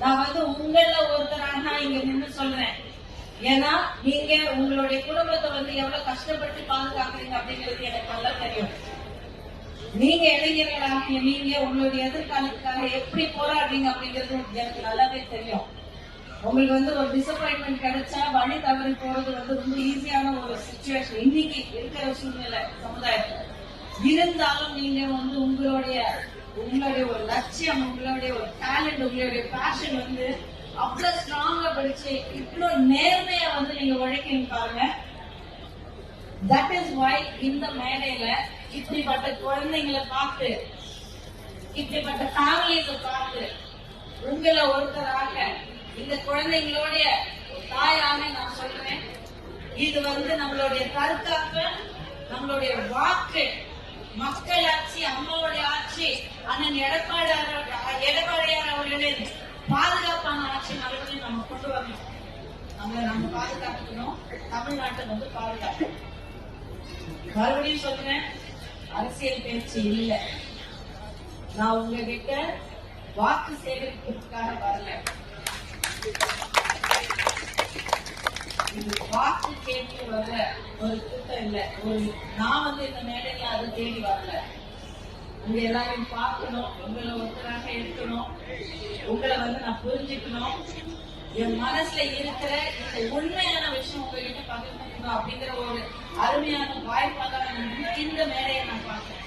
நான் உங்கள ஒருத்தராக இங்க நின்று சொல்றேன். ஏன்னா நீங்க உங்களுடைய குடும்பத்தை எவ்வளவு கஷ்டப்பட்டு பாதுகாக்கிறீங்க அப்படிங்கிறது எனக்கு நல்லா தெரியும். நீங்க இளைஞர்களாக நீங்க உங்களுடைய எதிர்காலத்துக்காக எப்படி போராடுறீங்க அப்படிங்கிறது எனக்கு நல்லாவே தெரியும். உங்களுக்கு ஒரு டிசப்பாயின்மெண்ட் கிடைச்சா வழி தவறி போறது ரொம்ப ஈஸியான ஒரு சிச்சுவேஷன் இன்னைக்கு இருக்கிற சூழ்நிலை சமுதாயத்துல. இருந்தாலும் நீங்க உங்களுடைய ஒரு லட்சியம், உங்களுடைய ஒரு டேலண்ட், உங்களுடைய பேஷன் அவ்வளவு ஸ்ட்ராங்கா படிச்சு இவ்வளவு நேர்மையா நீங்க உழைக்கணும் பாருங்க. தட் இஸ் வை இந்த மேடையில இப்படிப்பட்ட குழந்தைங்களை பார்த்து, இப்படிப்பட்ட ஃபேமிலிஸை பார்த்து உங்களை ஒருத்தராக இந்த குழந்தைங்களுடைய தாயாக நான் சொல்றேன். இது நம்மளுடைய தற்காப்பு, நம்மளுடைய வாக்கு, மக்களாட்சி, அம்மாவுடைய ஆட்சி, அண்ணன் எடப்பாடியார் அவர்களின் பாதுகாப்பான ஆட்சி மறுபடியும் நம்ம கொண்டு வரணும். நம்ம பாதுகாக்கணும், தமிழ்நாட்டை பாதுகாக்கணும். மறுபடியும் சொல்றேன், அரசியல் பேச்சு இல்ல. நான் உங்ககிட்ட வாக்கு சேகரிப்பதற்காக வரல, வாக்கு கேட்டு வரல, ஒரு கூட்டம் இல்ல. நான் இந்த மேடையில அதை தேடி வரல. உங்க எல்லாரையும் பார்க்கணும், உங்களை ஒருத்தராக இருக்கணும், உங்களை நான் புரிஞ்சுக்கணும், என் மனசுல இருக்கிற இந்த உண்மையான விஷயம் உங்ககிட்ட பகிர்ந்துக்கணும் அப்படிங்கிற ஒரு அருமையான வாய்ப்பாக இந்த மேடையை நான் பார்க்கிறேன்.